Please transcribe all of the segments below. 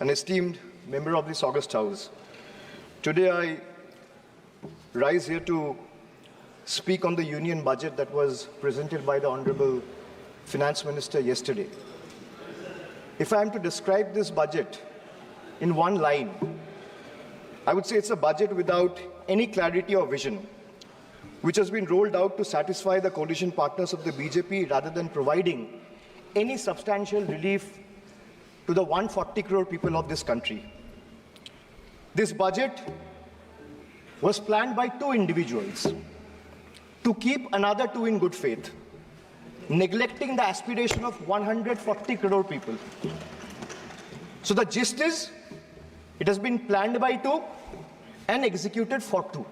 an esteemed member of this August House. Today I rise here to speak on the union budget that was presented by the Honorable Finance Minister yesterday. If I am to describe this budget in one line, I would say it's a budget without any clarity or vision, which has been rolled out to satisfy the coalition partners of the BJP rather than providing any substantial relief to the 140 crore people of this country. This budget was planned by two individuals to keep another two in good faith, neglecting the aspiration of 140 crore people. So the gist is, it has been planned by two and executed for two.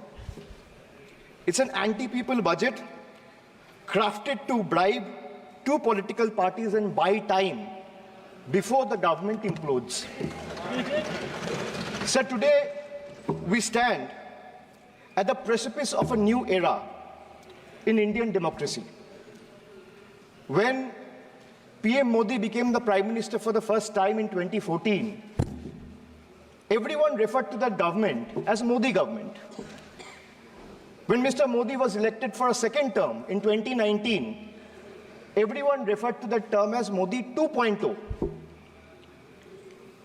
It's an anti-people budget crafted to bribe two political parties and buy time before the government implodes. So today we stand at the precipice of a new era in Indian democracy. When PM Modi became the Prime Minister for the first time in 2014, everyone referred to that government as Modi government. When Mr. Modi was elected for a second term in 2019, everyone referred to that term as Modi 2.0.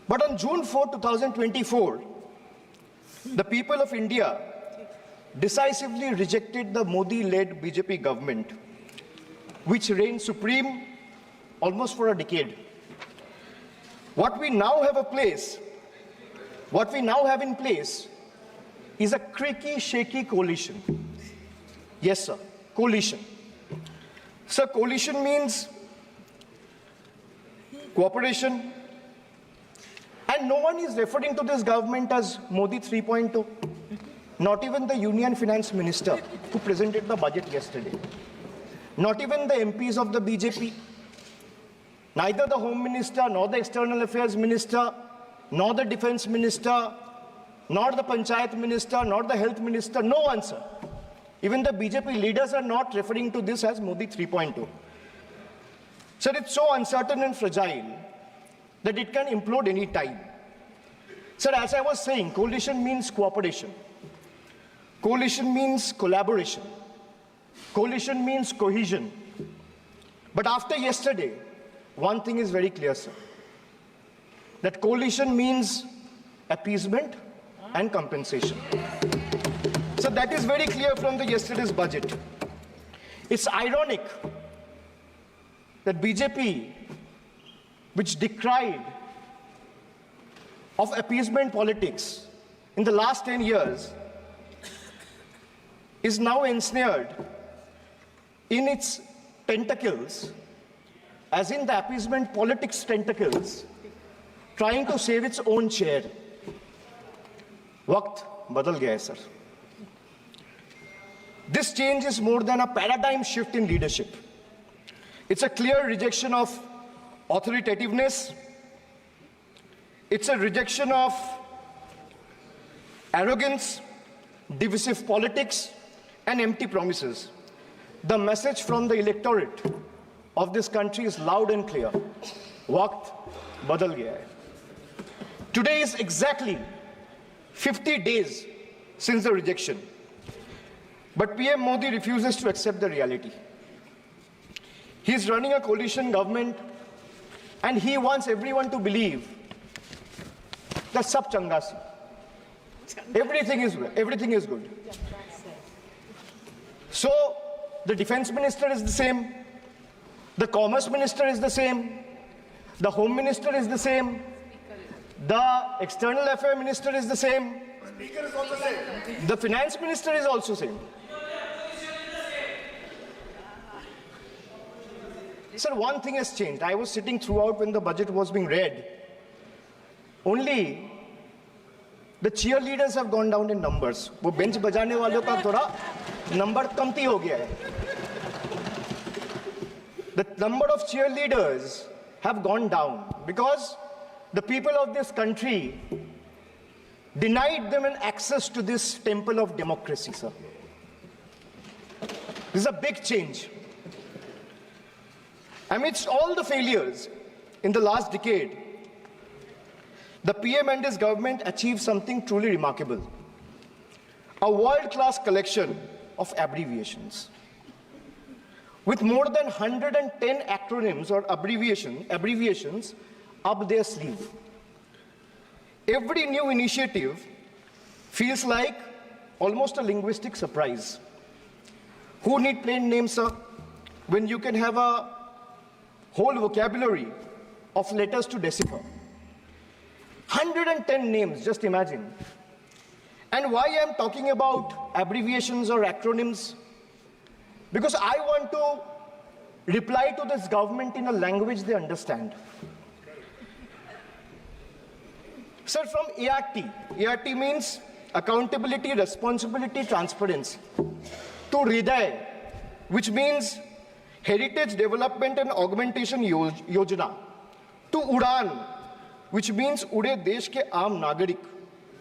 But on June 4, 2024, the people of India decisively rejected the Modi-led BJP government, which reigned supreme almost for a decade. What we now have in place is a creaky, shaky coalition. Yes, sir, coalition. Sir, coalition means cooperation, and no one is referring to this government as Modi 3.0. Not even the Union Finance Minister who presented the budget yesterday. Not even the MPs of the BJP. Neither the Home Minister, nor the External Affairs Minister, nor the Defense Minister, nor the Panchayat Minister, nor the Health Minister, no one, sir. Even the BJP leaders are not referring to this as Modi 3.0. Sir, it's so uncertain and fragile that it can implode any time. Sir, as I was saying, coalition means cooperation. Coalition means collaboration. Coalition means cohesion. But after yesterday, one thing is very clear, sir. That coalition means appeasement and compensation. So that is very clear from the yesterday's budget. It's ironic that BJP, which decried of appeasement politics in the last 10 years, is now ensnared in its tentacles, as in the appeasement politics tentacles, trying to save its own chair. Waqt badal gaya hai, sir. This change is more than a paradigm shift in leadership. It's a clear rejection of authoritativeness. It's a rejection of arrogance, divisive politics, and empty promises. The message from the electorate of this country is loud and clear. Waqt badal gaya hai. Today is exactly 50 days since the rejection. But PM Modi refuses to accept the reality. He is running a coalition government and he wants everyone to believe that sab changa si. Everything is good. So the defense minister is the same, the commerce minister is the same, the home minister is the same, the external affairs minister is the same, speaker is also same, the finance minister is also same. Sir, one thing has changed. I was sitting throughout when the budget was being read. Only the cheerleaders have gone down in numbers. वो bench बजाने वालों का थोड़ा number कमती हो गया है. The number of cheerleaders have gone down because the people of this country denied them an access to this temple of democracy, sir. This is a big change. Amidst all the failures in the last decade, the PM and his government achieved something truly remarkable. A world-class collection of abbreviations. With more than 110 acronyms or abbreviations up their sleeve. Every new initiative feels like almost a linguistic surprise. Who need plain names, sir, when you can have a whole vocabulary of letters to decipher? 110 names, just imagine. And why I'm talking about abbreviations or acronyms? Because I want to reply to this government in a language they understand. Sir, from ART. ART means accountability, responsibility, transparency. To Hriday, which means Heritage Development and Augmentation Yojana. To Udan, which means Ude Desh ke Aam Nagarik.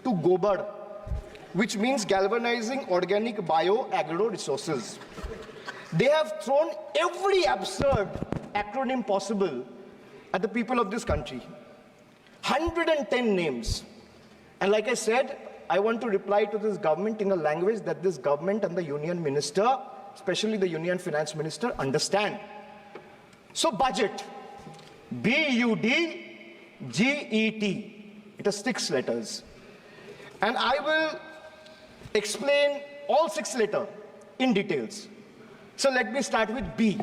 To Gobar, which means galvanizing organic bio-agro resources. They have thrown every absurd acronym possible at the people of this country. 110 names. And like I said, I want to reply to this government in a language that this government and the union minister, especially the union finance minister, understand. So budget, B-U-D-G-E-T. It has 6 letters. And I will explain all 6 letters in details. So let me start with B.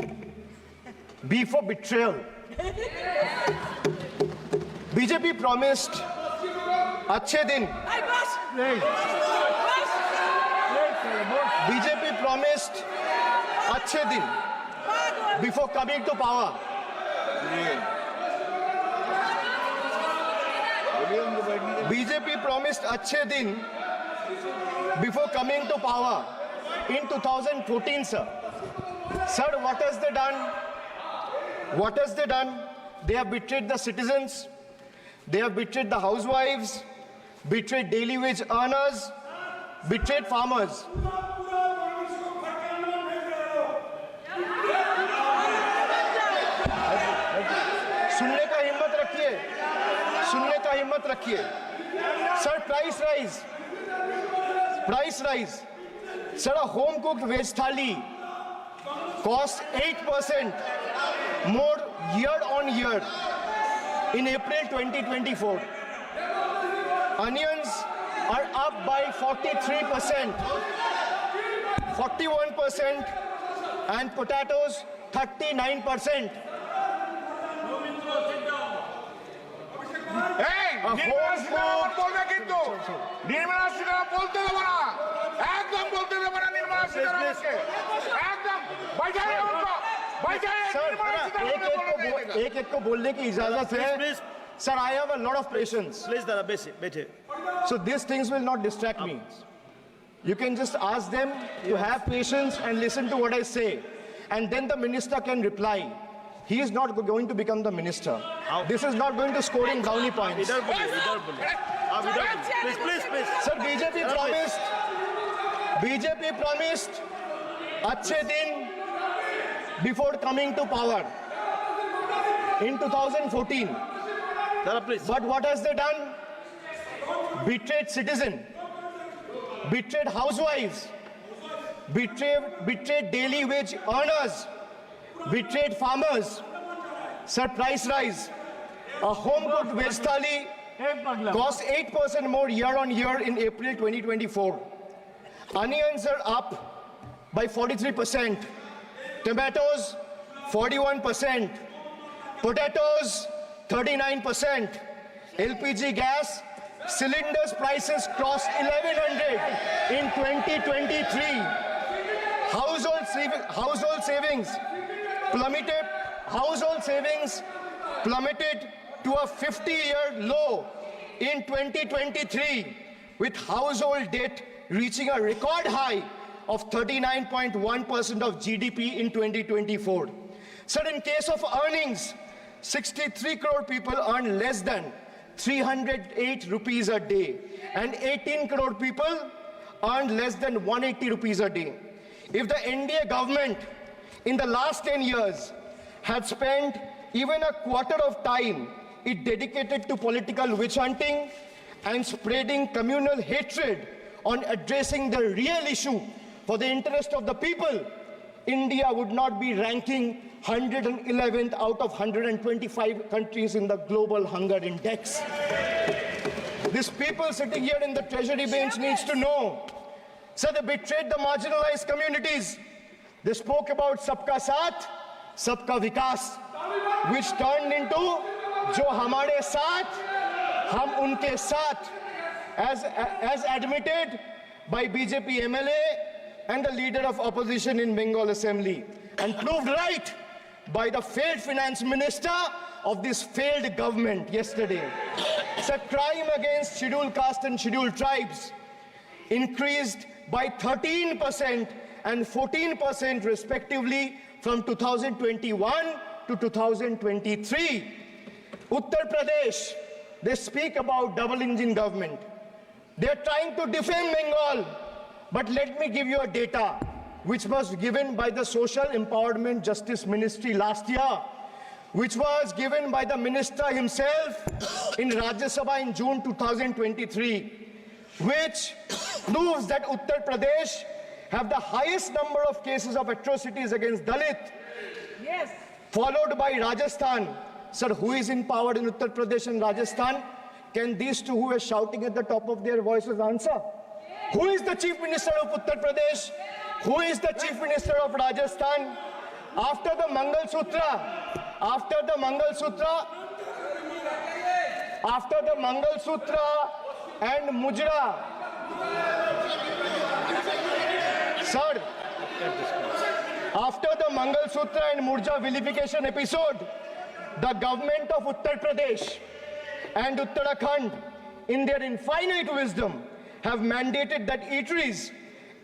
B for betrayal. BJP promised अच्छे दिन. BJP promised अच्छे दिन before coming to power. BJP promised अच्छे दिन before coming to power in 2014, sir. Sir, what has they done? What has they done? They have betrayed the citizens. They have betrayed the housewives, betrayed daily wage earners, betrayed farmers. सुनने का हिम्मत रखिए. Sir, price rise. Sir, a home cooked veg thali costs 8% more year on year in April 2024. Onions are up by 43%, 41%, and potatoes 39%. एक को बोलने की इजाजत है. Sir, I have a lot of patience. Please, Dada, बैठे. So these things will not distract me. You can just ask them to have patience and listen to what I say. And then the minister can reply. He is not going to become the minister. This is not going to score in brownie points. Please. Sir, BJP promised अच्छे दिन before coming to power in 2014. Dada, please. But what has they done? Betrayed citizen, betrayed housewives, betrayed daily wage earners, betrayed farmers. Sir, price rise. A home-cooked veg thali costs 8% more year on year in April 2024. Onions are up by 43%. Tomatoes, 41%. Potatoes, 39%. LPG gas cylinders prices crossed 1100 in 2023. Household savings plummeted to a 50-year low in 2023, with household debt reaching a record high of 39.1% of GDP in 2024. Sir, in case of earnings, 63 crore people earn less than 308 rupees a day, and 18 crore people earn less than 180 rupees a day. If the NDA government in the last 10 years had spent even a quarter of time it dedicated to political witch hunting and spreading communal hatred on addressing the real issue for the interest of the people, India would not be ranking 111th out of 125 countries in the global hunger index. These people sitting here in the treasury bench needs to know. So they betrayed the marginalized communities. They spoke about Sabka Saath, Sabka Vikas, which turned into Jo Hamare Saath, Hum Unke Saath, as admitted by BJP MLA and the leader of opposition in Bengal Assembly, and proved right by the failed finance minister of this failed government yesterday. It's a crime against scheduled caste and scheduled tribes increased by 13% and 14% respectively from 2021 to 2023. Uttar Pradesh, they speak about double engine government. They're trying to defame Bengal. But let me give you a data which was given by the Social Empowerment Justice Ministry last year, which was given by the minister himself in Rajya Sabha in June 2023, which proves that Uttar Pradesh have the highest number of cases of atrocities against Dalit, Yes. followed by Rajasthan. Sir, who is in power in Uttar Pradesh and Rajasthan? Can these two who are shouting at the top of their voices answer? Who is the Chief Minister of Uttar Pradesh? Who is the Chief Minister of Rajasthan? After the Mangal Sutra and Mujra, sir, after the Mangal Sutra and Murja vilification episode, the government of Uttar Pradesh and Uttarakhand, in their infinite wisdom, have mandated that eateries,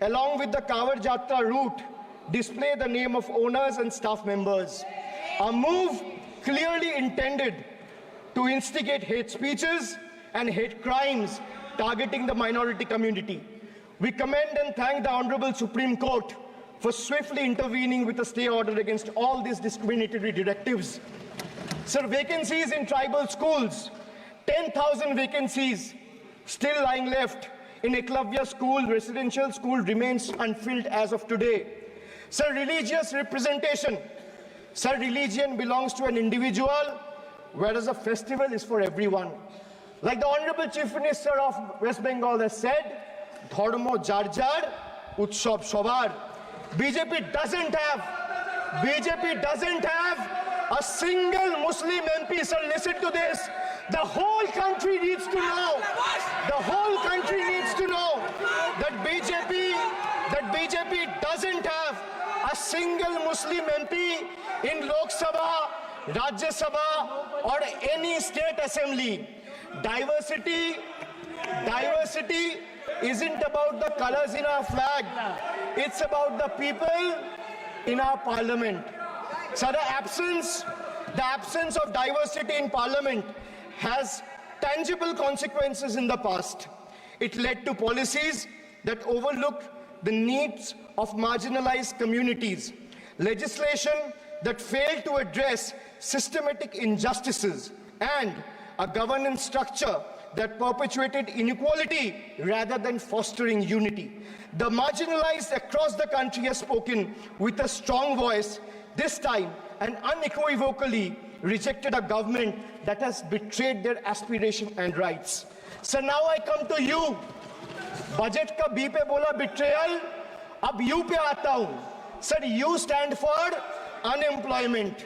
along with the Kawar Jatra route, display the name of owners and staff members. A move clearly intended to instigate hate speeches and hate crimes targeting the minority community. We commend and thank the Honorable Supreme Court for swiftly intervening with a stay order against all these discriminatory directives. Sir, vacancies in tribal schools, 10,000 vacancies still lying left in Eklavya school, residential school remains unfilled as of today. Sir, religious representation. Sir, religion belongs to an individual, whereas a festival is for everyone. Like the Honorable Chief Minister of West Bengal has said, Dharmo jar jar, Utsav Shobar. BJP doesn't have a single Muslim MP. Sir, listen to this. The whole country needs to know. The whole country needs to know that BJP doesn't have a single Muslim MP in Lok Sabha, Rajya Sabha, or any state assembly. Diversity isn't about the colors in our flag. It's about the people in our parliament. So the absence of diversity in parliament has tangible consequences in the past. It led to policies that overlooked the needs of marginalized communities, legislation that failed to address systematic injustices, and a governance structure that perpetuated inequality rather than fostering unity. The marginalized across the country have spoken with a strong voice, this time and unequivocally rejected a government that has betrayed their aspiration and rights. So now I come to you. Budget ka B pe bola betrayal, ab U pe aata hu. Sir, U stand for unemployment.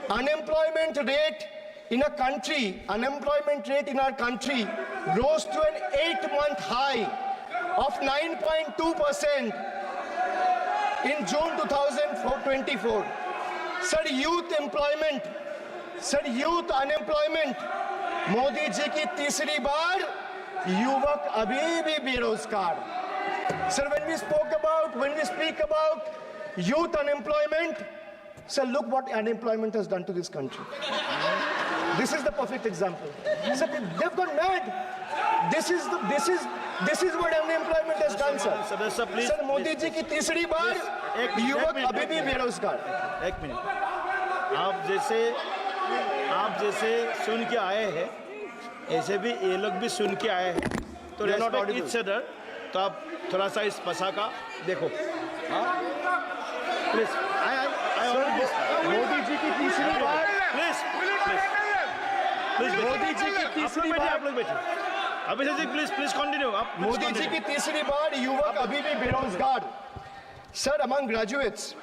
Unemployment rate in our country rose to an 8-month high of 9.2% in June 2024. Sir, youth unemployment, Modi ji ki तीसरी बार युवक अभी भी बेरोजगार. Sir, when we speak about youth unemployment, sir, look what unemployment has done to this country. This is the perfect example. Sir, they've gone mad. This is what unemployment has done, sir. सदस्य please Sir, Modi ji की तीसरी बार युवक अभी भी बेरोजगार. एक minute. आप जैसे आप जैसे सुन के आए हैं ऐसे भी ये लोग भी सुन के आए हैं, तो You're not respect audible. Each other. तो आप थोड़ा सा इस भाषा का देखो, प्लीज। मोदी जी की तीसरी बार प्लीज प्लीज मोदी जी की तीसरी बार आप लोग बैठे। Abhishek ji please please continue. आप मोदी जी की तीसरी बार युवक अभी भी बेरोजगार। Sir, among graduates,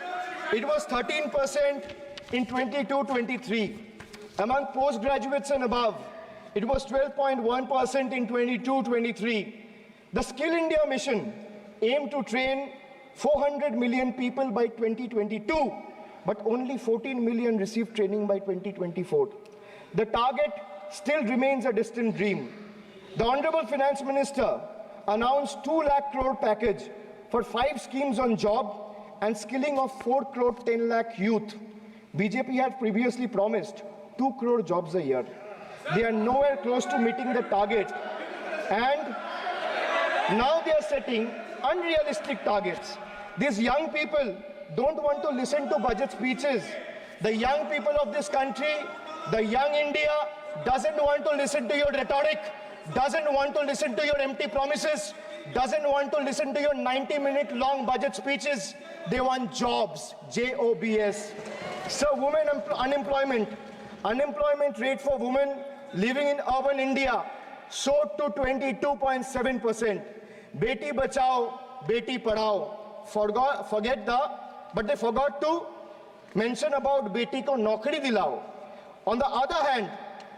it was 13% in 22-23. Among postgraduates and above, it was 12.1% in 22-23. The Skill India mission aimed to train 400 million people by 2022, but only 14 million received training by 2024. The target still remains a distant dream. The Honorable Finance Minister announced 2 lakh crore package for 5 schemes on job and skilling of 4 crore 10 lakh youth. BJP had previously promised 2 crore jobs a year. They are nowhere close to meeting the target, and now they are setting unrealistic targets. These young people don't want to listen to budget speeches. The young people of this country, the young India, doesn't want to listen to your rhetoric, doesn't want to listen to your empty promises, doesn't want to listen to your 90-minute long budget speeches. They want jobs, J-O-B-S. So unemployment rate for women living in urban India soared to 22.7%. Beti Bachao, Beti Padhao. But they forgot to mention about Beti ko Naukri Dilao. On the other hand,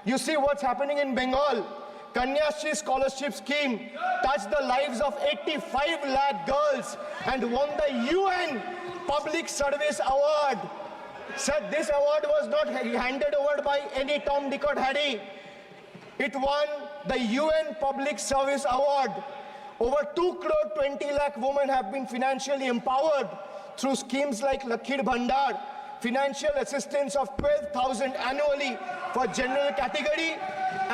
you see what's happening in Bengal. Kanyashri scholarship scheme touched the lives of 85 lakh girls and won the UN Public Service Award. Sir, this award was not handed over by any Tom, Dick or Harry. It won the UN Public Service Award. Over 2 crore 20 lakh women have been financially empowered through schemes like Lakhir Bhandar, financial assistance of 12,000 annually for general category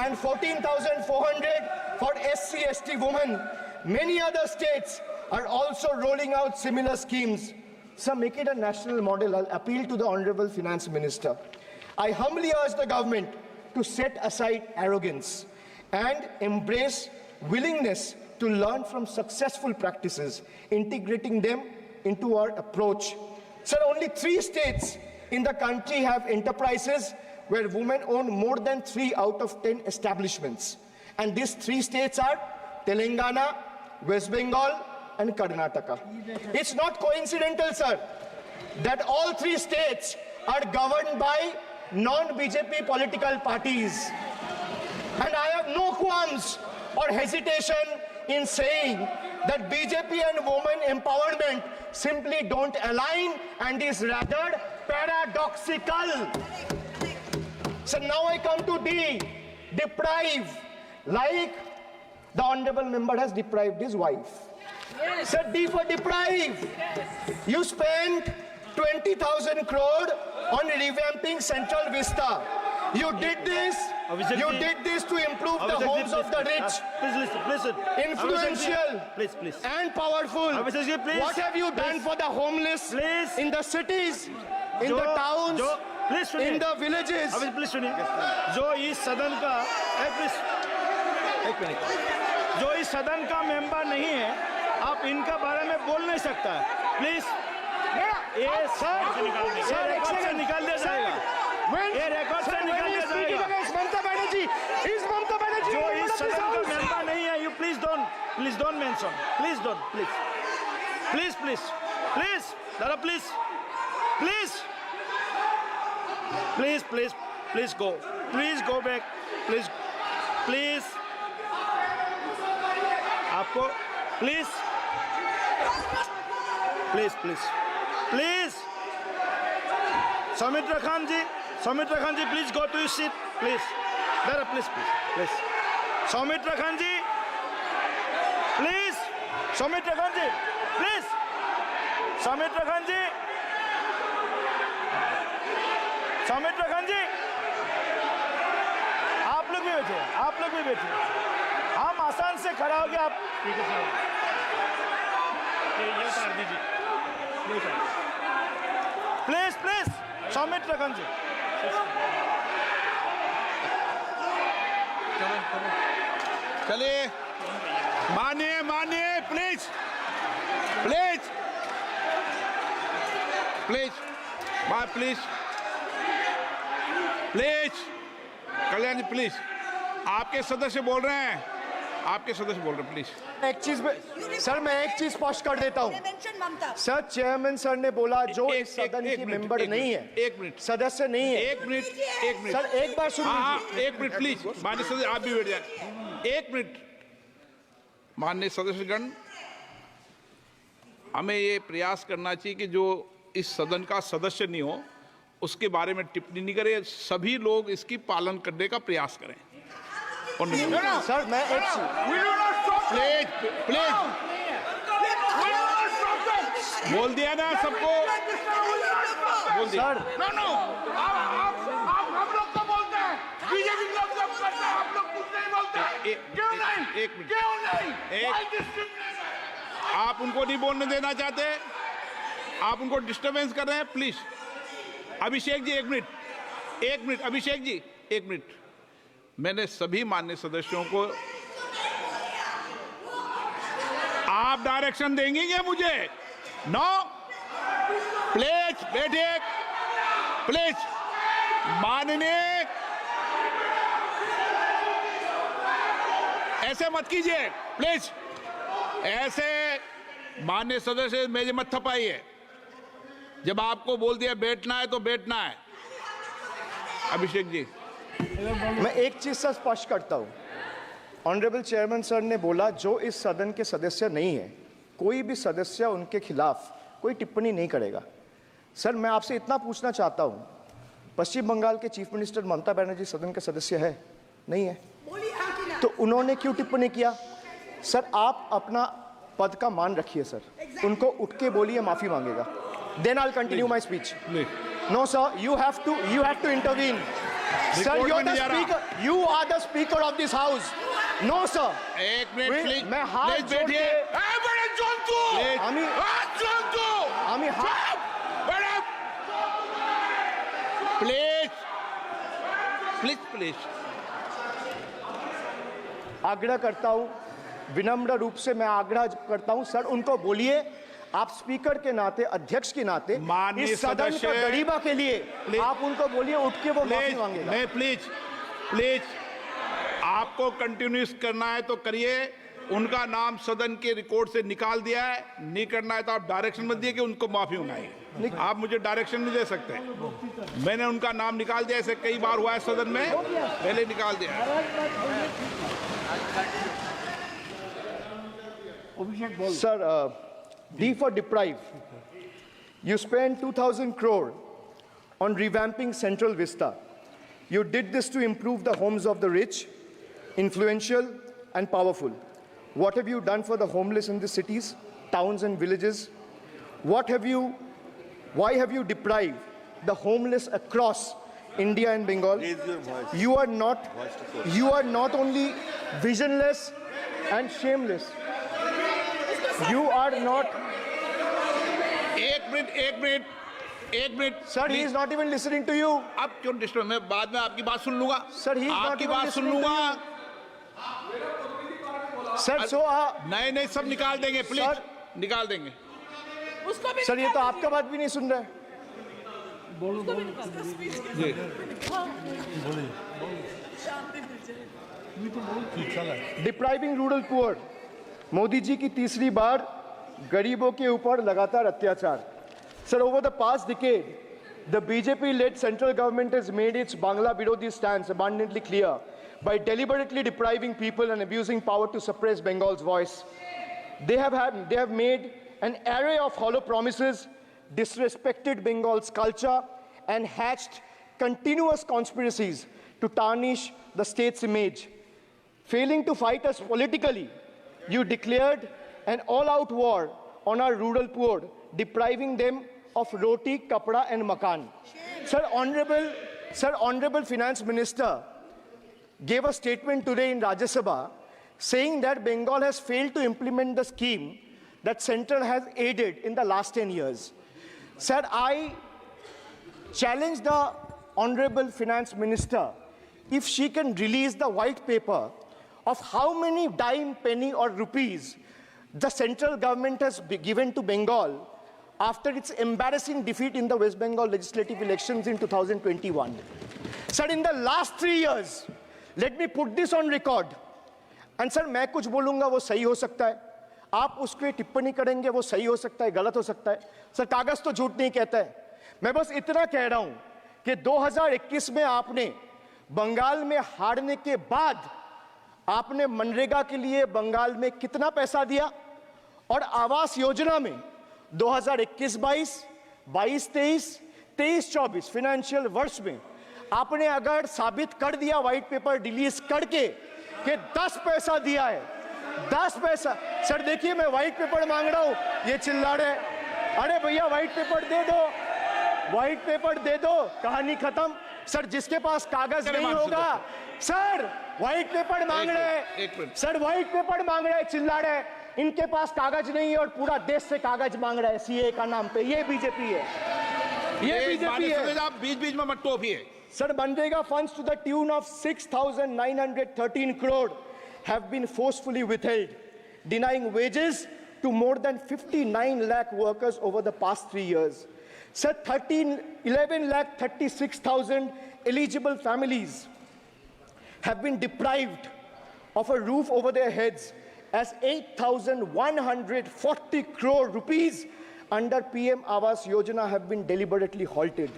and 14,400 for SC/ST women. Many other states are also rolling out similar schemes. So make it a national model. I'll appeal to the Honorable Finance Minister. I humbly urge the government to set aside arrogance and embrace willingness to learn from successful practices, integrating them into our approach. Sir, only 3 states in the country have enterprises where women own more than 3 out of 10 establishments. And these 3 states are Telangana, West Bengal, and Karnataka. It's not coincidental, sir, that all 3 states are governed by non-BJP political parties. And I have no qualms or hesitation in saying that BJP and women empowerment simply don't align and is rather paradoxical. So now I come to D, deprive, like the honorable member has deprived his wife. Yes. So D for deprive. Yes. You spent 20,000 crore on revamping Central Vista. You did this. You did this to improve the homes of the rich. Please listen. Influential Please. and powerful. Please. What have you done for the homeless? Please. In the cities, in the towns, in the villages. Please सुनिए। जो इस सदन का एक minute, जो इस सदन का मेंबर नहीं है, आप इनका बारे में बोल नहीं सकता है। प्लीज ये रिकॉर्ड से निकाल दिया जाएगा। ये रिकॉर्ड से निकाल दिया जाएगा। जो इस सदन का मेंबर नहीं है, you please don't mention, please दादा प्लीज गो बैक प्लीज आपको please Saumitra Khan ji please go to your seat please दादा प्लीज सौमित्र खान जी प्लीज आप लोग भी बैठे हम आसान से खड़ा हो गया। आप ठीक है साहब, ये उतार दीजिए प्लीज सौमित्र खान जी। चलिए मानिए मानिए please please please please please Kalyan ji please आपके सदस्य बोल रहे हैं आपके सदस्य बोल रहे हैं प्लीज एक चीज सर मैं एक चीज स्पष्ट कर देता हूँ सर चेयरमैन सर ने बोला जो इस सदन की मेंबर नहीं है एक मिनट सदस्य नहीं है एक मिनट सर एक बार सुन हाँ लीजिए एक मिनट प्लीज माननीय सदस्य आप भी बैठ जाए एक मिनट माननीय सदस्यगण हमें ये प्रयास करना चाहिए कि जो इस सदन का सदस्य नहीं हो उसके बारे में टिप्पणी नहीं करें सभी लोग इसकी पालन करने का प्रयास करें और सर मैं एक प्लीज प्लीज बोल दिया ना सबको बोल दिया सर हम लोग तो बोलते हैं बीजेपी लोग जब करते हैं आप लोग कुछ नहीं बोलते क्यों नहीं एक मिनट क्यों नहीं आप उनको नहीं बोलने देना चाहते आप उनको डिस्टर्बेंस कर रहे हैं प्लीज अभिषेक जी एक मिनट अभिषेक जी एक मिनट मैंने सभी माननीय सदस्यों को आप डायरेक्शन देंगे क्या मुझे नो प्लीज बैठिए प्लीज माननीय ऐसे मत कीजिए प्लीज ऐसे माननीय सदस्य मेरे मत थपाइए जब आपको बोल दिया बैठना है तो बैठना है अभिषेक जी मैं एक चीज से स्पष्ट करता हूं ऑनरेबल चेयरमैन सर ने बोला जो इस सदन के सदस्य नहीं है कोई भी सदस्य उनके खिलाफ कोई टिप्पणी नहीं करेगा सर मैं आपसे इतना पूछना चाहता हूं पश्चिम बंगाल के चीफ मिनिस्टर ममता बनर्जी सदन के सदस्य है नहीं है तो उन्होंने क्यों टिप्पणी किया सर आप अपना पद का मान रखिए सर उनको उठ के बोलिए माफी मांगेगा then I continue my speech no sir you have to intervene Sir, you're the speaker. You are the speaker of this house. No, sir. एक मिनट प्लीज मैं हाथ प्लीज जोड़ बैठिए के बड़े जंतु আমি जंतु बड़े प्लीज प्लीज प्लीज आग्रह करता हूं विनम्र रूप से मैं आग्रह करता हूं सर उनको बोलिए आप स्पीकर के नाते अध्यक्ष के नाते माननीय इस सदन का सदस्य, गरिमा के लिए आप उनको बोलिए उठ के वो माफी मांगेगा मैं प्लीज आपको कंटिन्यूस करना है तो करिए उनका नाम सदन के रिकॉर्ड से निकाल दिया है नहीं करना है तो आप डायरेक्शन मत दिए कि उनको माफी मंगाइए आप मुझे डायरेक्शन नहीं दे सकते मैंने उनका नाम निकाल दिया ऐसे कई बार हुआ है सदन में पहले निकाल दिया Sir, D for deprive. You spent 2,000 crore on revamping Central Vista. You did this to improve the homes of the rich, influential, and powerful. What have you done for the homeless in the cities, towns, and villages? Why have you deprived the homeless across India and Bengal? You are not only visionless and shameless. You are not. एक minute Sir, he is not even listening to you. अब क्यों disturb मैं बाद में आपकी बात सुन लूंगा Sir, he is not आपकी even बात सुन listening to लूंगा Sir, so नहीं सब निकाल देंगे प्लीज Sir. निकाल देंगे सर ये तो आपका बात भी नहीं सुन रहे जी depriving rural poor Modi ji की तीसरी बार गरीबों के ऊपर लगातार अत्याचार sir over the past decade the BJP led central government has made its Bangla Birodhi stance abundantly clear by deliberately depriving people and abusing power to suppress Bengal's voice. They have made an array of hollow promises, disrespected Bengal's culture, and hatched continuous conspiracies to tarnish the state's image. Failing to fight us politically, you declared an all-out war on our rural poor, depriving them of roti, kapda, and makan. Sir, Honorable Finance Minister gave a statement today in Rajya Sabha saying that Bengal has failed to implement the scheme that Central has aided in the last 10 years. Sir, I challenge the Honorable Finance Minister if she can release the white paper of how many dime, penny or rupees the central government has given to Bengal after its embarrassing defeat in the West Bengal legislative elections in 2021. Sir, in the last 3 years, let me put this on record. And sir, मैं कुछ बोलूंगा वो सही हो सकता है, आप उसके टिप्पणी करेंगे वो सही हो सकता है, गलत हो सकता है. सर, कागज तो झूठ नहीं कहता है. मैं बस इतना कह रहा हूं कि 2021 में आपने बंगाल में हारने के बाद आपने मनरेगा के लिए बंगाल में कितना पैसा दिया, और आवास योजना में 2021-22, 22-23, 23-24 फाइनेंशियल वर्ष में आपने अगर साबित कर दिया व्हाइट पेपर रिलीज करके कि 10 पैसा दिया है, 10 पैसा. सर देखिए, मैं व्हाइट पेपर मांग रहा हूं, ये चिल्ला रहे. अरे भैया व्हाइट पेपर दे दो, व्हाइट पेपर दे दो, कहानी खत्म. सर जिसके पास कागज नहीं होगा, सर व्हाइट पेपर मांग रहे हैं, सर व्हाइट पेपर मांग रहे हैं, चिल्ला रहे हैं. इनके पास कागज नहीं है और पूरा देश से कागज मांग रहा है सीए का नाम पे. ये बीजेपी है, ये बीजेपी है. आप बीच बीच में मत टोकिए. Sir, Manrega funds to the tune of 6,913 crore have been forcefully withheld, denying wages to more than 59 lakh workers over the past 3 years. Sir, 11 lakh 36,000 eligible families have been deprived of a roof over their heads, as 8,140 crore rupees under PM Awas Yojana have been deliberately halted.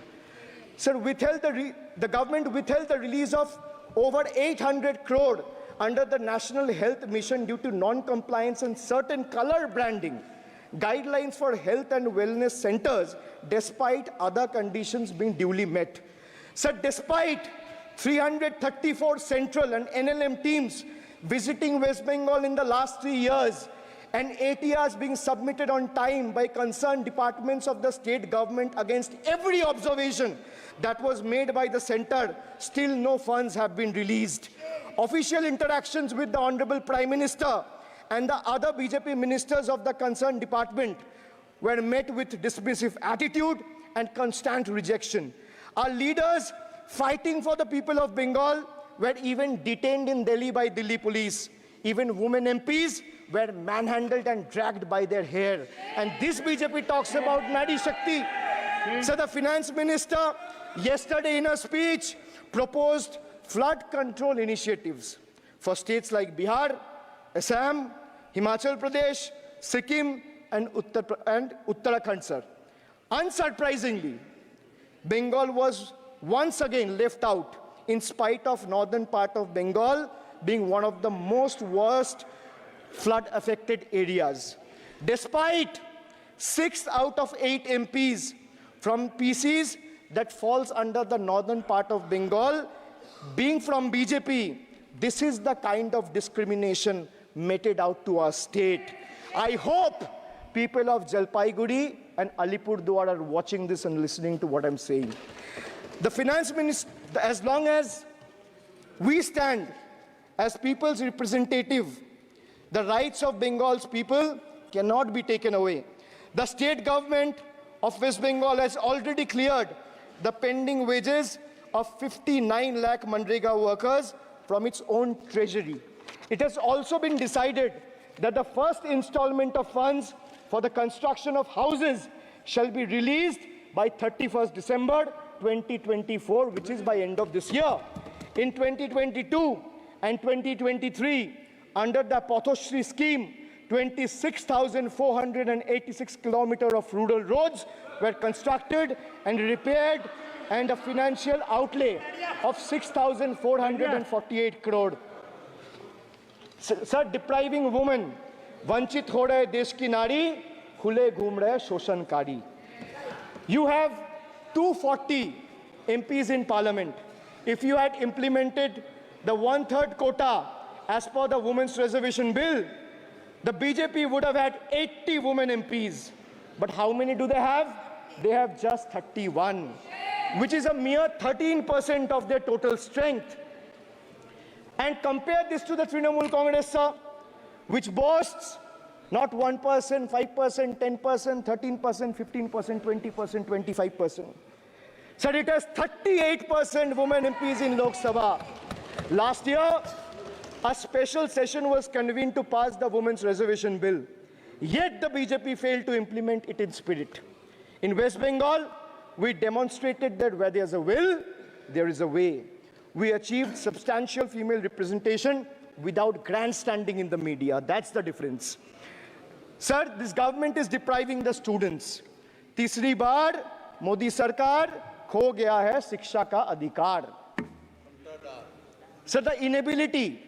Sir, the government withheld the release of over 800 crore under the National Health Mission due to non-compliance and certain color branding guidelines for health and wellness centers, despite other conditions being duly met. Sir, despite 334 central and NLM teams visiting West Bengal in the last 3 years, and ATRs being submitted on time by concerned departments of the state government against every observation that was made by the center, still no funds have been released. Official interactions with the Honorable Prime Minister and the other BJP ministers of the concerned department were met with dismissive attitude and constant rejection. Our leaders fighting for the people of Bengal were even detained in Delhi by Delhi police. Even women MPs were manhandled and dragged by their hair. And this BJP talks about Nari Shakti. So the finance minister yesterday in a speech proposed flood control initiatives for states like Bihar, Assam, Himachal Pradesh, Sikkim, and Uttarakhand, sir. Unsurprisingly, Bengal was once again left out, in spite of northern part of Bengal being one of the most worst flood-affected areas. Despite 6 out of 8 MPs from PCs that falls under the northern part of Bengal being from BJP, this is the kind of discrimination meted out to our state. I hope people of Jalpaiguri and Alipurduar are watching this and listening to what I'm saying. The finance minister, as long as we stand as people's representative, the rights of Bengal's people cannot be taken away. The state government of West Bengal has already cleared the pending wages of 59 lakh Manrega workers from its own treasury. It has also been decided that the first installment of funds for the construction of houses shall be released by 31st December 2024, which is by end of this year. In 2022 and 2023, under the Pathoshri scheme, 26,486 kilometers of rural roads were constructed and repaired, and a financial outlay of 6,448 crore. Sir, depriving women, vanchit ho rahe desh ki nari, khule ghum rahe shoshankari. You have 240 MPs in parliament. If you had implemented the 1/3 quota as per the Women's Reservation Bill, the BJP would have had 80 women MPs. But how many do they have? They have just 31, which is a mere 13% of their total strength. And compare this to the Trinamool Congress, sir, which boasts not 1%, 5%, 10%, 13%, 15%, 20%, 25%. Sir, it has 38% women MPs in Lok Sabha. Last year, a special session was convened to pass the Women's Reservation Bill. Yet the BJP failed to implement it in spirit. In West Bengal, we demonstrated that where there's a will, there is a way. We achieved substantial female representation without grandstanding in the media. That's the difference. Sir, this government is depriving the students. तीसरी बार मोदी सरकार खो गया है शिक्षा का अधिकार. Sir, the inability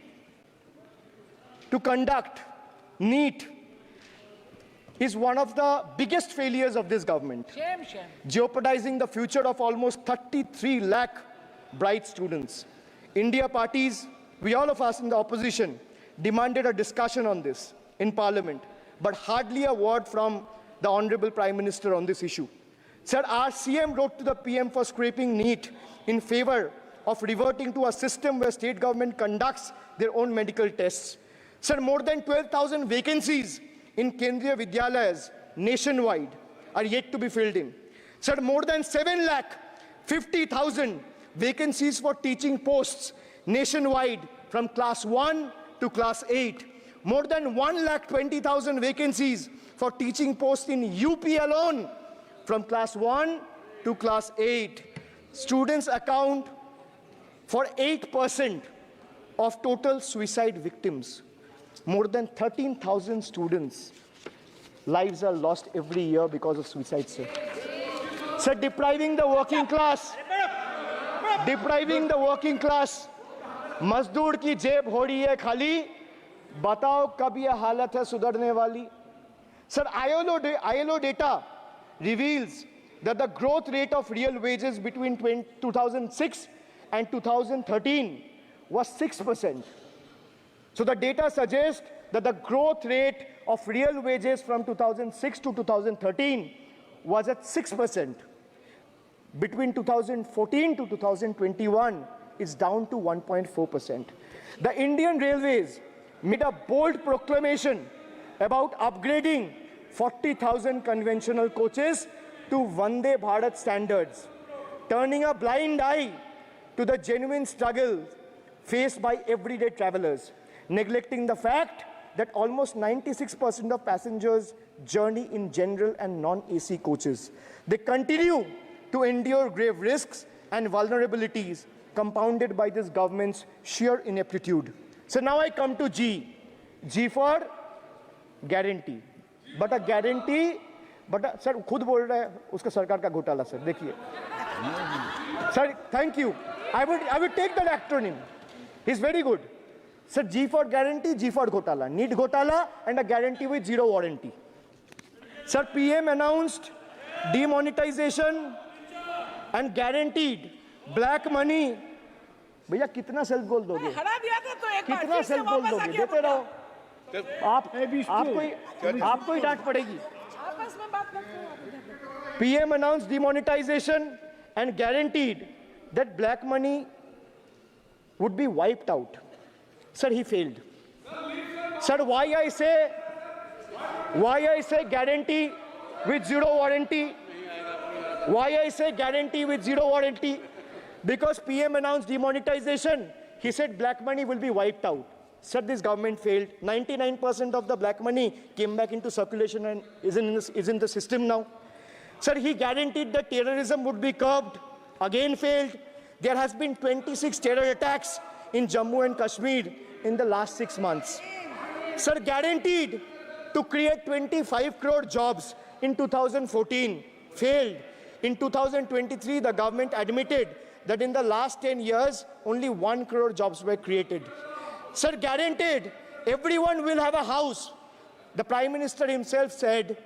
to conduct NEET is one of the biggest failures of this government, jeopardizing the future of almost 33 lakh bright students. India parties, we all of us in the opposition, demanded a discussion on this in Parliament, but hardly a word from the Honorable Prime Minister on this issue. Sir, our CM wrote to the PM for scrapping NEET in favor of reverting to a system where state government conducts their own medical tests. Sir, more than 12,000 vacancies in Kendriya Vidyalayas nationwide are yet to be filled in. Sir, more than 7,50,000 vacancies for teaching posts nationwide from class 1 to class 8. More than 1,20,000 vacancies for teaching posts in UP alone from class 1 to class 8. Students account for 8% of total suicide victims. More than 13,000 students' lives are lost every year because of suicide, sir. Sir, depriving the working class, मजदूर की जेब हो रही है खाली, बताओ कब ये हालत है सुधरने वाली? Sir, ILO data reveals that the growth rate of real wages between 2006 and 2013 was 6%. So the data suggests that the growth rate of real wages from 2006 to 2013 was at 6%. Between 2014 to 2021, it's down to 1.4%. The Indian Railways made a bold proclamation about upgrading 40,000 conventional coaches to Vande Bharat standards, turning a blind eye to the genuine struggle faced by everyday travelers, neglecting the fact that almost 96% of passengers journey in general and non-AC coaches. They continue to endure grave risks and vulnerabilities compounded by this government's sheer ineptitude. So now I come to G. G for guarantee. But a guarantee, sir, खुद बोल रहा है उसका सरकार का घोटाला, sir. देखिए. Sir, thank you. I would take that acronym. He's very good. Sir, G for guarantee, G for घोटाला. NEET घोटाला and a guarantee with zero warranty. Sir, PM announced demonetization and guaranteed black money. भैया कितना self goal दोगे? कितना self goal दोगे? देते रहो. आपको ही डांट पड़ेगी. PM announced demonetization and guaranteed that black money would be wiped out. Sir, he failed. Sir, why I say guarantee with zero warranty? Why I say guarantee with zero warranty? Because PM announced demonetization. He said black money will be wiped out. Sir, this government failed. 99% of the black money came back into circulation and is in the system now. Sir, he guaranteed that terrorism would be curbed. Again failed. There has been 26 terror attacks in Jammu and Kashmir in the last 6 months. Sir, guaranteed to create 25 crore jobs in 2014. Failed. In 2023, the government admitted that in the last 10 years, only 1 crore jobs were created. Sir, guaranteed everyone will have a house. The Prime Minister himself said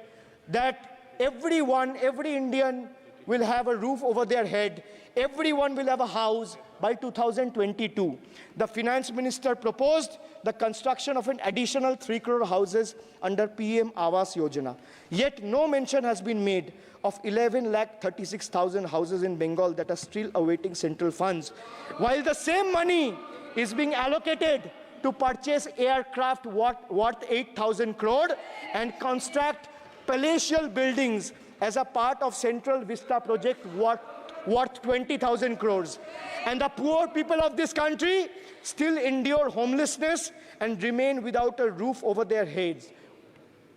that every Indian will have a roof over their head. Everyone will have a house by 2022. The Finance Minister proposed the construction of an additional 3 crore houses under PM Awas Yojana. Yet no mention has been made of 11,36,000 houses in Bengal that are still awaiting central funds, while the same money is being allocated to purchase aircraft worth 8,000 crore and construct palatial buildings as a part of Central Vista project worth worth 20,000 crores. And the poor people of this country still endure homelessness and remain without a roof over their heads.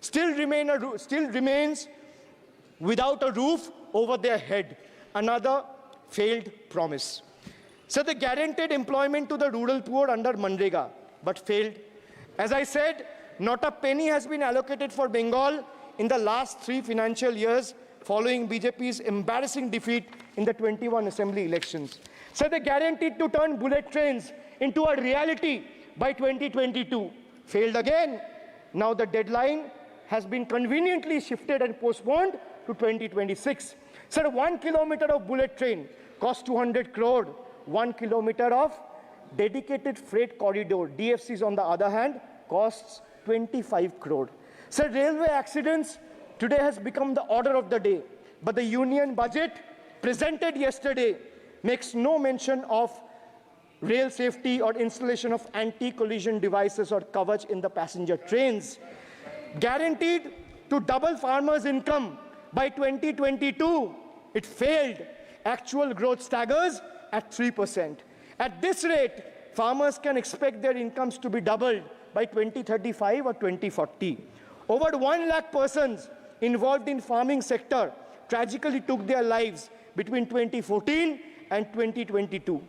Still remains without a roof over their head. Another failed promise. So they guaranteed employment to the rural poor under Manrega, but failed. As I said, not a penny has been allocated for Bengal in the last 3 financial years following BJP's embarrassing defeat in the 21 assembly elections. So they guaranteed to turn bullet trains into a reality by 2022. Failed again. Now the deadline has been conveniently shifted and postponed to 2026. So 1 kilometer of bullet train costs 200 crore. 1 kilometer of dedicated freight corridor, DFCs on the other hand, costs 25 crore. So railway accidents today has become the order of the day. But the union budget presented yesterday makes no mention of rail safety or installation of anti-collision devices or Kavach in the passenger trains. Guaranteed to double farmers' income by 2022, it failed. Actual growth staggers at 3%. At this rate, farmers can expect their incomes to be doubled by 2035 or 2040. Over 1 lakh persons involved in farming sector tragically took their lives between 2014 and 2022.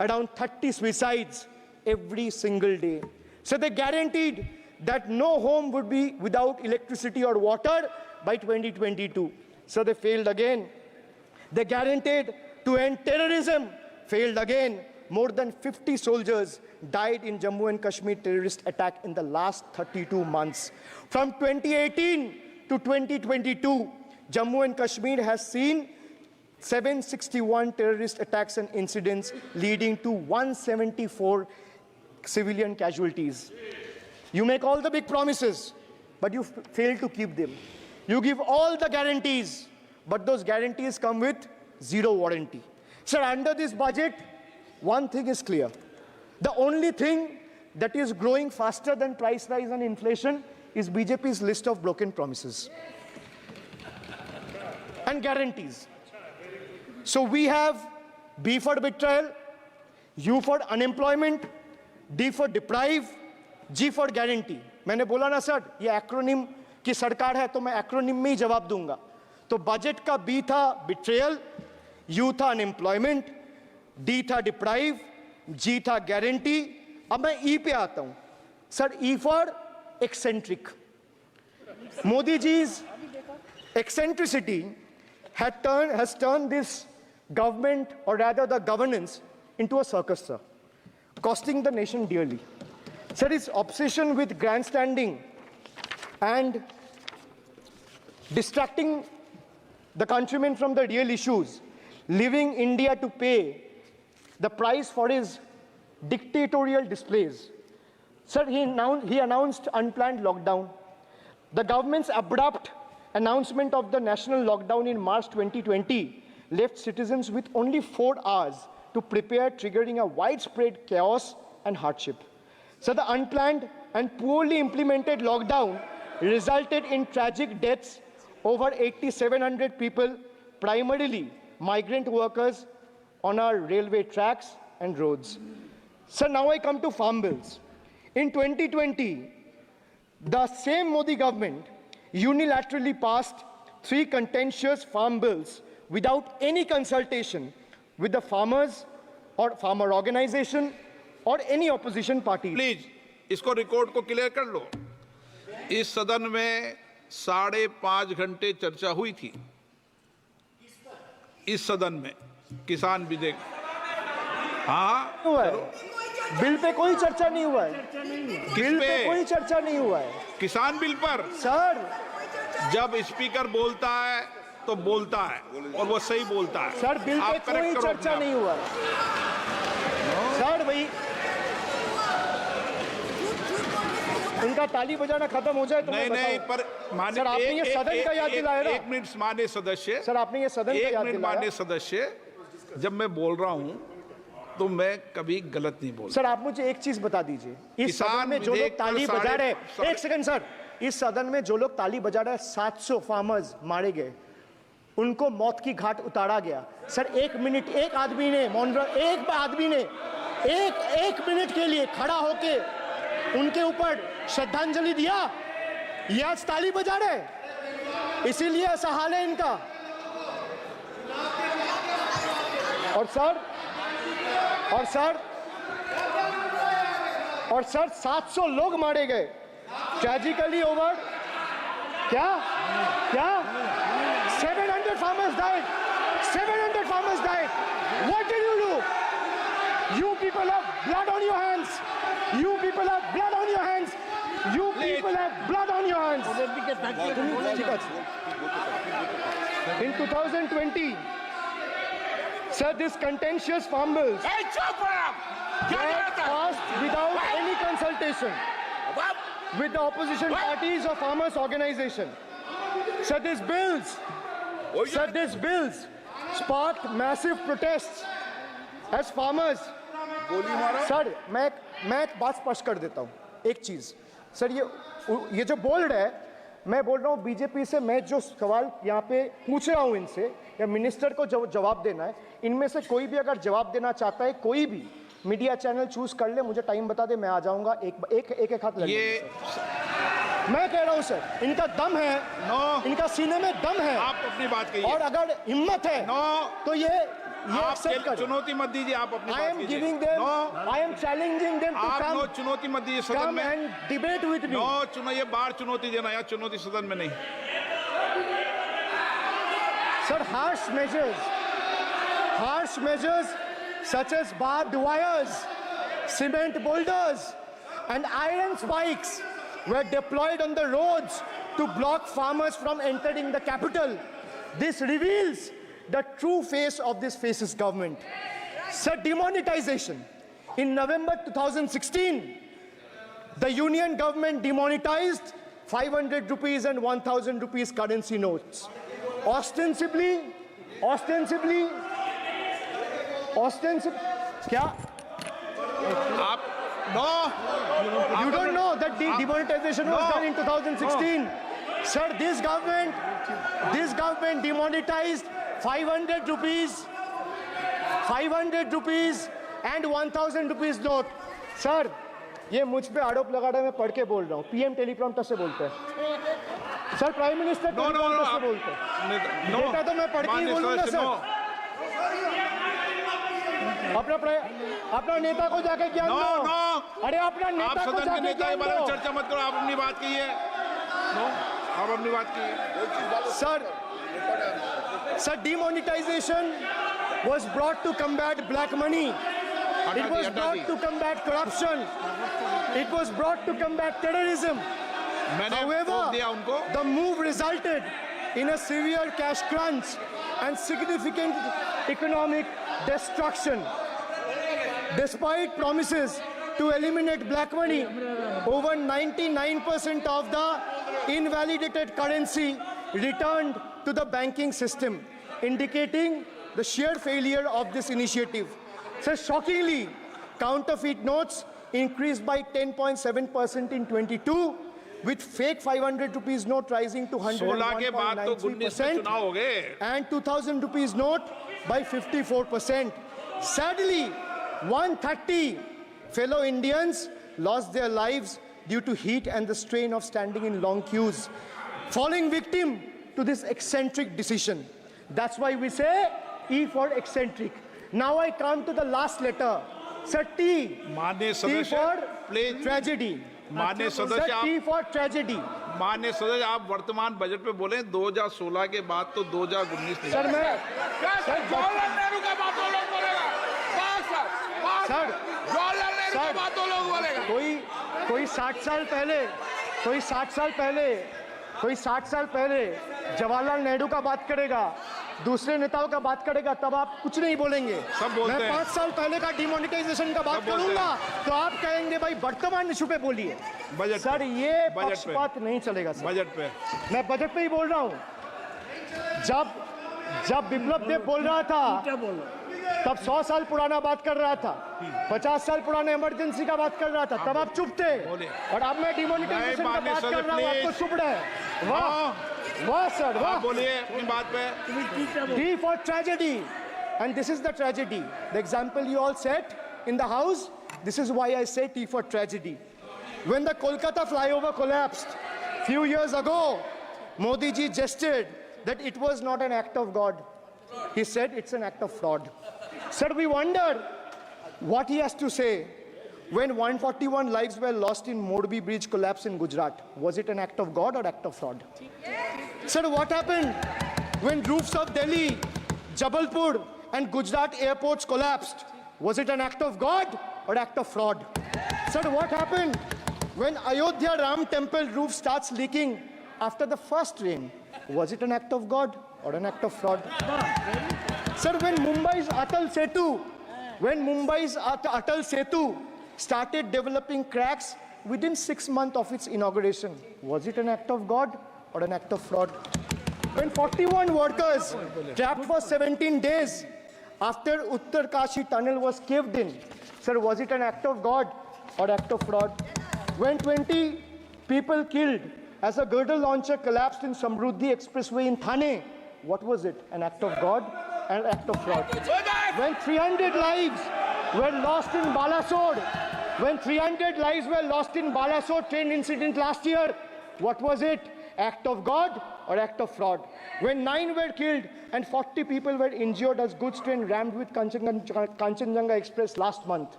Around 30 suicides every single day. So they guaranteed that no home would be without electricity or water by 2022. So they failed again. They guaranteed to end terrorism. Failed again. More than 50 soldiers died in Jammu and Kashmir terrorist attack in the last 32 months. From 2018 to 2022, Jammu and Kashmir has seen 761 terrorist attacks and incidents leading to 174 civilian casualties. You make all the big promises, but you fail to keep them. You give all the guarantees, but those guarantees come with zero warranty. Sir, under this budget, one thing is clear. The only thing that is growing faster than price rise and inflation is BJP's list of broken promises and guarantees. So we have B for betrayal, U for unemployment, D for deprive, G for guarantee. मैंने बोला ना sir, ये acronym की सरकार है तो मैं acronym में ही जवाब दूंगा. तो बजट का B था betrayal, U था unemployment, D था deprive, G था guarantee. अब मैं E पे आता हूं. Sir, E for eccentric. Modi ji's eccentricity has turned this government, or rather the governance, into a circus, sir, costing the nation dearly. Sir, his obsession with grandstanding and distracting the countrymen from the real issues, leaving India to pay the price for his dictatorial displays. Sir, he announced unplanned lockdown. The government's abrupt announcement of the national lockdown in March 2020 left citizens with only 4 hours to prepare, triggering a widespread chaos and hardship. So the unplanned and poorly implemented lockdown resulted in tragic deaths. Over 8,700 people, primarily migrant workers, on our railway tracks and roads. So now I come to farm bills. In 2020, the same Modi government unilaterally passed 3 contentious farm bills without any consultation with the farmers or farmer organization or any opposition party. Please इसको record को clear कर लो. इस सदन में 5.5 घंटे चर्चा हुई थी. इस सदन में किसान विधेयक. हाँ, हुआ है. बिल पे कोई चर्चा नहीं हुआ है. बिल पे कोई चर्चा नहीं हुआ है. किसान बिल पर सर, जब स्पीकर बोलता है तो बोलता है और वो सही बोलता है. सर, बिल पे आप correct कोई करो चर्चा अपने नहीं हुआ है. सर भाई, इनका ताली बजाना खत्म हो जाए तो नहीं मैं नहीं, बताऊं. पर माननीय सर, आपने ये सदन का याद दिलाया ना. एक मिनट माननीय सदस्य. सर, आपने ये सदन का एक याद मिनट दिलाया. माननीय सदस्य, जब मैं बोल रहा हूं तो मैं कभी गलत नहीं बोलता. सर, आप मुझे एक चीज बता दीजिए. इस सदन में जो लोग ताली बजा रहे हैं, एक सेकंड सर, इस सदन में जो लोग ताली बजा रहे हैं, 700 फार्मर्स मारे गए. उनको मौत की घाट उतारा गया। सर 1 मिनट एक आदमी ने एक मिनट के लिए खड़ा होके उनके ऊपर श्रद्धांजलि दिया। ये आज ताली बजा रहे, इसीलिए ऐसा हाल है इनका। और सर 700 लोग मारे गए, ट्रेजिकली ओवर। क्या 700 farmers died. 700 farmers died. What did you do? You people have blood on your hands. You people have blood on your hands. You people have blood on your hands. In 2020, sir, this contentious farm bills ए, चुप रहो। क्या were करता है? passed without any consultation बाप, with the opposition parties or farmers' organization. Sir, these bills sparked massive protests as farmers. Sir मैं एक बात स्पष्ट कर देता हूँ, एक चीज। सर ये जो बोल रहा है, मैं बोल रहा हूँ बीजेपी से, मैं जो सवाल यहाँ पे पूछ रहा हूँ इनसे, या मिनिस्टर को जवाब देना है, इनमें से कोई भी अगर जवाब देना चाहता है, कोई भी मीडिया चैनल चूज कर ले, मुझे टाइम बता दे, मैं आ जाऊंगा। एक हाथ लगे। मैं कह रहा हूं सर, इनका दम है, इनका सीने में दम है। आप अपनी बात कहिए। और अगर हिम्मत है तो ये आप चुनौती मत दीजिए, आप अपनी बात कीजिए। I am challenging them to आप come, चुनौती मत दीजिए सदन come में। and debate with me. ये बार चुनौती देना, या चुनौती सदन में नहीं। Sir, harsh measures such as barbed wires, cement boulders, and iron spikes were deployed on the roads to block farmers from entering the capital. This reveals the true face of this fascist government. Sir, demonetization. In November 2016, the union government demonetized 500 rupees and 1000 rupees currency notes. Ostensibly, क्या? You don't know that the demonetization was done in 2016. Sir, this government demonetized 500 rupees and 1000 rupees note. Sir, ये मुझ पे आरोप लगा रहा है, मैं पढ़ के बोल रहा हूँ। पीएम टेलीप्रॉम्प्टर से बोलते हैं। सर, प्राइम मिनिस्टर टेलीप्रॉम्प्टर से बोलते हैं। डेटा तो मैं पढ़ के ही बोलूंगा सर। अपना नेता को जाके ज्ञान दो। अरे अपना नेता को जाके ज्ञान दो। चर्चा मत करो, आप अपनी बात कीजिए। आप अपनी बात कीजिए। Sir, demonetization was brought to combat black money. It was brought to combat corruption. It was brought to combat terrorism. However, the move resulted in a severe cash crunch and significant economic destruction. Despite promises to eliminate black money, over 99% of the invalidated currency returned to the banking system, indicating the sheer failure of this initiative. So shockingly, counterfeit notes increased by 10.7% in 22, with fake 500 rupees note rising to 101.93% and 2000 rupees note by 54%. Sadly, 130 fellow Indians lost their lives due to heat and the strain of standing in long queues, falling victim to this eccentric decision. That's why we say E for eccentric. Now I come to the last letter. Sir, T. माननीय T सदस्य, for please. tragedy. माननीय Sir, सदस्य, T for tragedy. माननीय सदस्य, आप वर्तमान budget पे बोले 2016 के बाद तो 2019 नहीं। सर मैं जवाहरलाल नेहरू का बात वो लोग बोलेगा। सर जवाहरलाल नेहरू का बात वो लोग बोलेगा। कोई 60 साल पहले जवाहरलाल नेहरू का बात करेगा, दूसरे नेताओं का बात करेगा, तब आप कुछ नहीं बोलेंगे। सब बोलते मैं हैं। 5 साल पहले का डिमोनेटाइजेशन का बात करूंगा तो आप कहेंगे भाई वर्तमान इशू पे बोलिए। बजट सर पे। ये बजट पे। पक्षपात नहीं चलेगा सर। बजट पे मैं बजट पे ही बोल रहा हूँ। जब विप्लव देव बोल रहा था तब 100 साल पुराना बात कर रहा था, 50 साल पुराने इमरजेंसी का बात कर रहा था, तब आप चुप थे। और अब मैं डिमोनेटाइजेशन का बात कर रहा हूँ, आपको चुप रहे। वाह वाह सर वाह. आप बोलिए अपनी बात पे. T for tragedy. And this is the tragedy. The example you all set in the house, this is why I say T for tragedy. When the Kolkata flyover collapsed few years ago, Modi ji gestured that it was not an act of God. He said it's an act of fraud. Sir, we wonder what he has to say when 141 lives were lost in Morbi bridge collapse in Gujarat. Was it an act of God or act of fraud? Sir, what happened when roofs of Delhi, Jabalpur and Gujarat airports collapsed? Was it an act of God or act of fraud? Sir, what happened when Ayodhya Ram temple roof starts leaking after the first rain? Was it an act of God or an act of fraud? Sir, when Mumbai's Atal Setu started developing cracks within 6 months of its inauguration, was it an act of God or an act of fraud? When 41 workers trapped for 17 days after Uttarkashi tunnel was caved in, sir, was it an act of God or act of fraud? When 20 people killed as a girdle launcher collapsed in Samruddhi Expressway in Thane, what was it? An act of God and an act of fraud? When 300 lives were lost in Balasore, train incident last year, what was it? Act of God or act of fraud? When 9 were killed and 40 people were injured as goods train rammed with Kanchenjunga Express last month,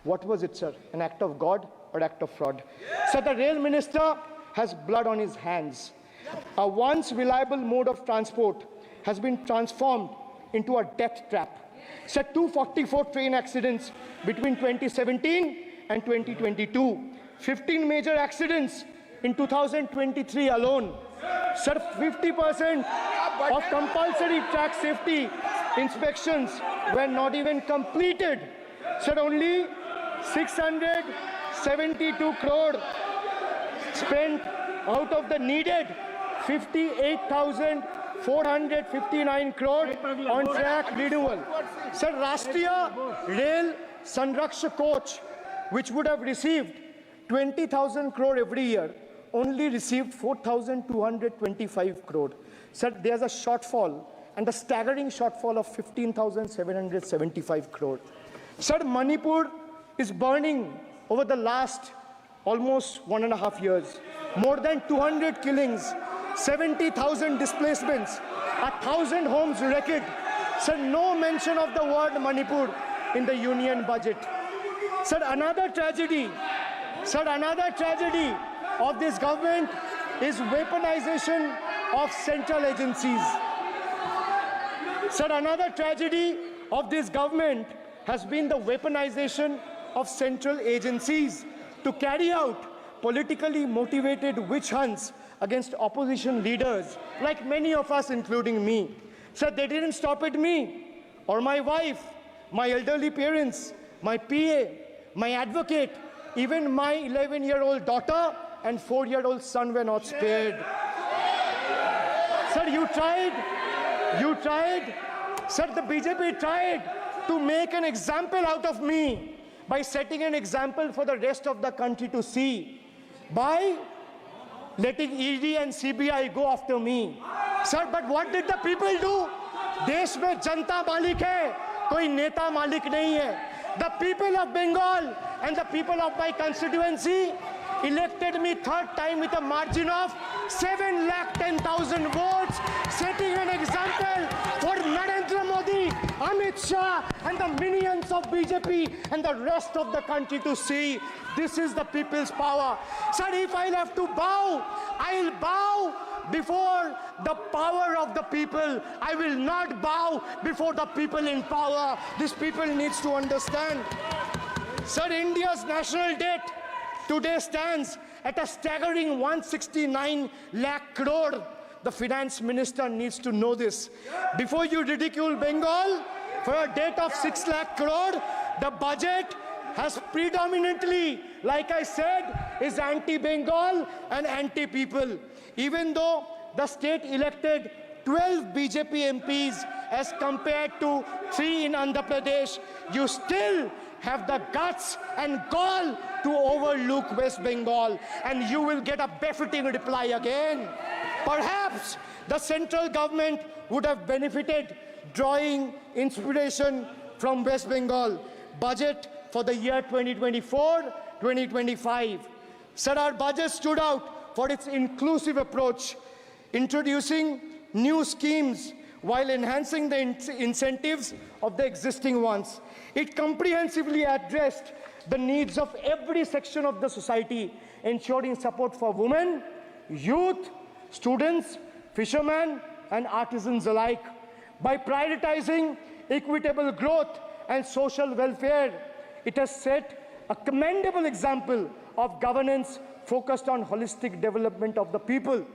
what was it, sir? An act of God or act of fraud? So the rail minister has blood on his hands. A once reliable mode of transport has been transformed into a death trap. So 244 train accidents between 2017 and 2022. 15 major accidents in 2023 alone. Sir, 50% of compulsory track safety inspections were not even completed. Sir, only 672 crore spent out of the needed 58,459 crore on track renewal. Sir, Rashtriya Rail Sanrakshak Coach, which would have received 20,000 crore every year, only received 4,225 crore. Sir, there's a shortfall, and a staggering shortfall of 15,775 crore. Sir, Manipur is burning over the last almost 1.5 years. More than 200 killings, 70,000 displacements, 1,000 homes wrecked. Sir, no mention of the word Manipur in the union budget. Sir, another tragedy of this government is weaponization of central agencies. Sir, another tragedy of this government has been the weaponization of central agencies to carry out politically motivated witch hunts against opposition leaders, like many of us, including me. Sir, they didn't stop at me or my wife, my elderly parents, my PA, my advocate, even my 11-year-old daughter and 4-year-old son were not spared. Sir, you tried. Sir, the BJP tried to make an example out of me by setting an example for the rest of the country to see, by letting ED and CBI go after me. Sir, but what did the people do? देश में जनता मालिक है, कोई नेता मालिक नहीं है. The people of Bengal and the people of my constituency elected me third time with a margin of 710,000 votes, setting an example for Narendra Modi, Amit Shah and the minions of BJP and the rest of the country to see. This is the people's power. Sir, if I'll have to bow, I'll bow before the power of the people. I will not bow before the people in power. This people needs to understand. Sir, India's national debt today stands at a staggering 169 lakh crore. The finance minister needs to know this. Before you ridicule Bengal for a debt of 6 lakh crore, the budget has predominantly, like I said, is anti-Bengal and anti-people. Even though the state elected 12 BJP MPs as compared to 3 in Andhra Pradesh, you still have the guts and gall to overlook West Bengal, and you will get a befitting reply again. Perhaps the central government would have benefited drawing inspiration from West Bengal budget for the year 2024-2025. Sir, our budget stood out for its inclusive approach, introducing new schemes while enhancing the incentives of the existing ones. It comprehensively addressed the needs of every section of the society, ensuring support for women, youth, students, fishermen, and artisans alike. By prioritizing equitable growth and social welfare, it has set a commendable example of governance focused on holistic development of the people.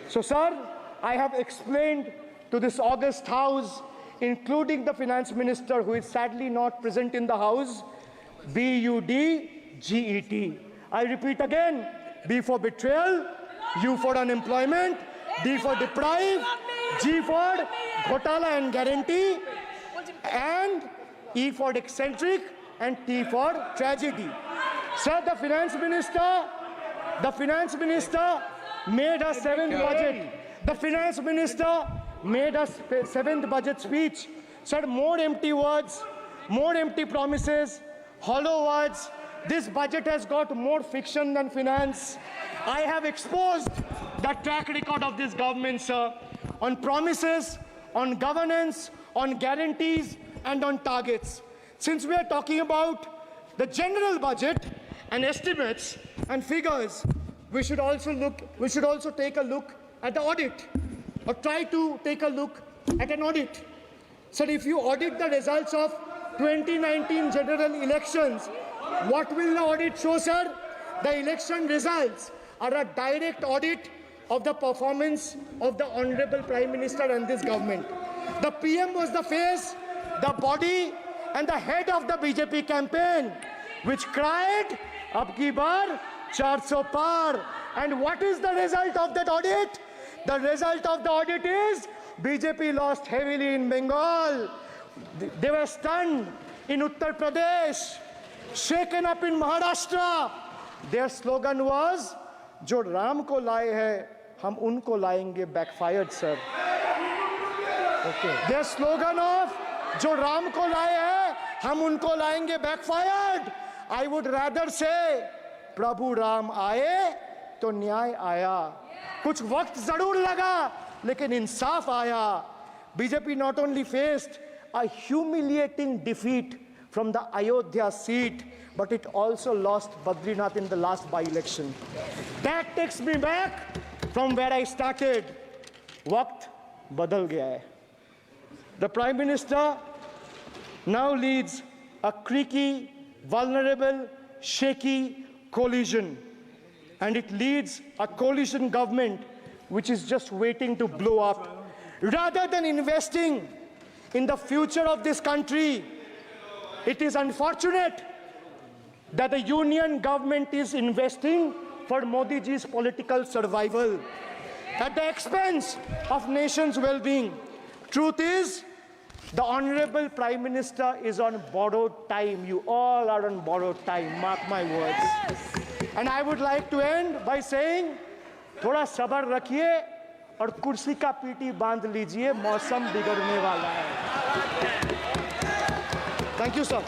So, sir, I have explained to this august House, including the Finance Minister, who is sadly not present in the House, BUDGET. I repeat again, B for betrayal, U for unemployment, D for deprive, G for ghotala and guarantee, and E for eccentric, and T for tragedy. Sir, the Finance Minister made a seventh budget. The Finance Minister made a seventh budget speech. Said more empty words, more empty promises, hollow words. This budget has got more fiction than finance. I have exposed the track record of this government, sir, on promises, on governance, on guarantees, and on targets. Since we are talking about the general budget and estimates and figures, we should also take a look at the audit, or try to take a look at an audit. So if you audit the results of 2019 general elections, what will the audit show, sir? The election results are a direct audit of the performance of the Honorable Prime Minister and this government. The PM was the face, the body, and the head of the BJP campaign, which cried, "Ab ki baar 400 par." And what is the result of that audit? The result of the audit is BJP lost heavily in Bengal. They were stunned in Uttar Pradesh, shaken up in Maharashtra. Their slogan was, "Jo Ram ko laaye hai, hum unko laayenge," backfired, sir. Okay. Their slogan of, "Jo Ram ko laaye hai, hum unko laayenge," backfired. I would rather say, "Prabhu Ram aaye, to न्याय आया." कुछ वक्त जरूर लगा, लेकिन इंसाफ आया. BJP not only faced a humiliating defeat from the Ayodhya seat, but it also lost Badrinath in the last by-election. That takes me back from where I started. Waqt badal gaya hai. The Prime Minister now leads a creaky, vulnerable, shaky coalition. And it leads a coalition government which is just waiting to blow up. Rather than investing in the future of this country, it is unfortunate that the union government is investing for Modi ji's political survival at the expense of nation's well-being. Truth is, the Honorable Prime Minister is on borrowed time. You all are on borrowed time, mark my words. And I would like to end by saying, थोड़ा सब्र रखिए और कुर्सी का PT बांध लीजिए, मौसम बिगड़ने वाला है. Thank you, sir.